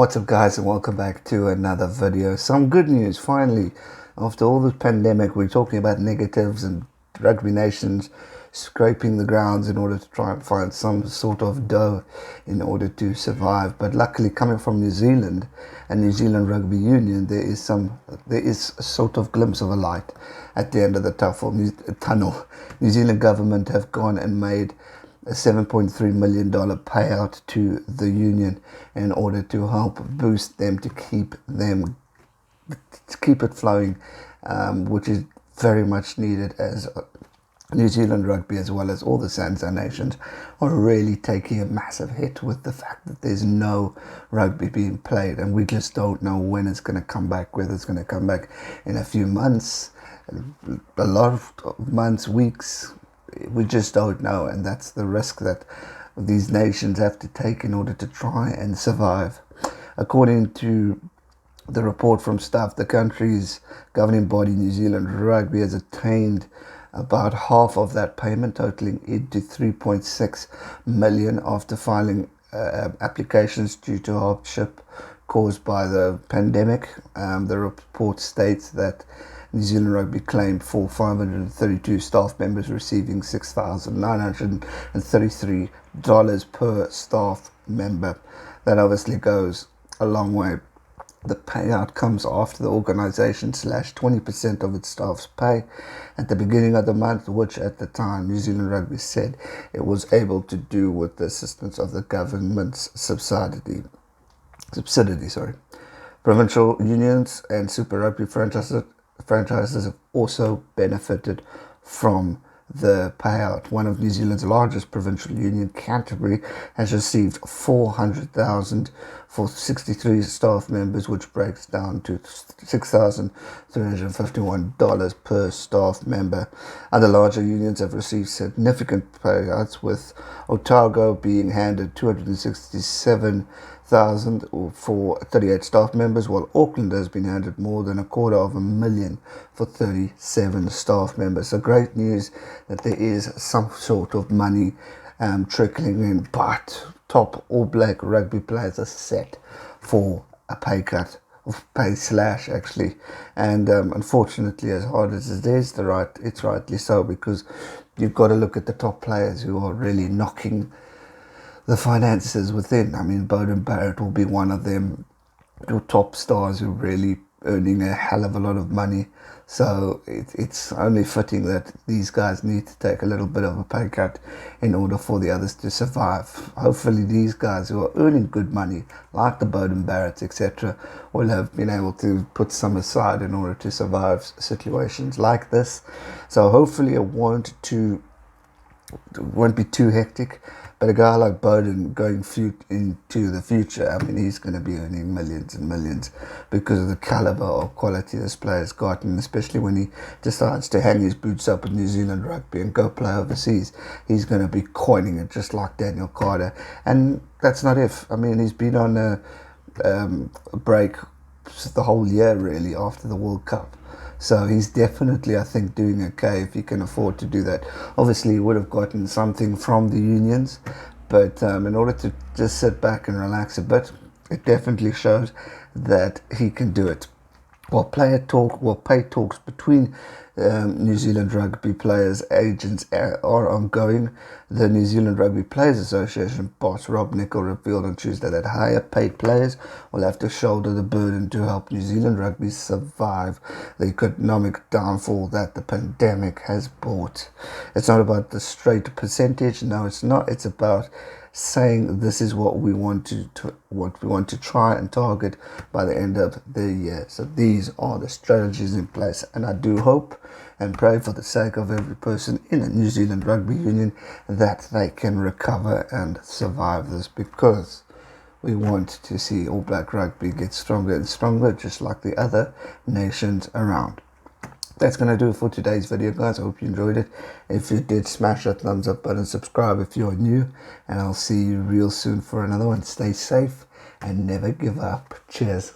What's up, guys, and welcome back to another video. Some good news finally. After all this pandemic, we're talking about negatives and rugby nations scraping the grounds in order to try and find some sort of dough in order to survive. But luckily, coming from New Zealand and New Zealand Rugby Union, there is a sort of glimpse of a light at the end of the tunnel. New Zealand government have gone and made a $7.3 million payout to the union in order to help boost them to keep it flowing, which is very much needed, as New Zealand rugby, as well as all the Sansa nations, are really taking a massive hit with the fact that there's no rugby being played, and we just don't know when it's going to come back, whether it's going to come back in a few months, a lot of months, weeks. We just don't know, and that's the risk that these nations have to take in order to try and survive. According to the report from staff, the country's governing body, New Zealand Rugby, has attained about half of that payment, totaling into 3.6 million after filing applications due to hardship caused by the pandemic. The report states that New Zealand Rugby claimed for 532 staff members receiving $6,933 per staff member. That obviously goes a long way. The payout comes after the organisation slashed 20% of its staff's pay at the beginning of the month, which at the time New Zealand Rugby said it was able to do with the assistance of the government's subsidy. Provincial unions and Super Rugby franchises have also benefited from the payout. One of New Zealand's largest provincial union, Canterbury, has received $400,000 for 63 staff members, which breaks down to $6,351 per staff member. Other larger unions have received significant payouts, with Otago being handed $267,000 for 38 staff members, while Auckland has been handed more than $250,000 for 37 staff members. So great news that there is some sort of money trickling in, but top All Black rugby players are set for a pay cut, of pay slash actually, and unfortunately, as hard as it is, it's rightly so, because you've got to look at the top players who are really knocking the finances within. I mean, Beauden Barrett will be one of them, your top stars who are really earning a hell of a lot of money. So it's only fitting that these guys need to take a little bit of a pay cut in order for the others to survive. Hopefully these guys who are earning good money, like the Beauden Barretts, etc., will have been able to put some aside in order to survive situations like this. So hopefully it won't be too hectic. But a guy like Beauden going into the future, I mean, he's going to be earning millions and millions because of the caliber of quality this player's got, and especially when he decides to hang his boots up with New Zealand Rugby and go play overseas, he's going to be coining it just like Daniel Carter. And that's not if. I mean, he's been on a break the whole year, really, after the World Cup. So he's definitely, I think, doing okay if he can afford to do that. Obviously, he would have gotten something from the unions, but in order to just sit back and relax a bit, it definitely shows that he can do it. While pay talks between New Zealand Rugby Players agents are ongoing, the New Zealand Rugby Players Association boss Rob Nichol revealed on Tuesday that higher paid players will have to shoulder the burden to help New Zealand Rugby survive the economic downfall that the pandemic has brought. It's not about the straight percentage, no, it's not. It's about saying this is what we want to try and target by the end of the year. So these are the strategies in place, and I do hope and pray for the sake of every person in the New Zealand Rugby Union that they can recover and survive this, because we want to see All Black Rugby get stronger and stronger, just like the other nations around. That's going to do it for today's video, guys. I hope you enjoyed it. If you did, smash that thumbs up button, subscribe if you're new, and I'll see you real soon for another one. Stay safe and never give up. Cheers.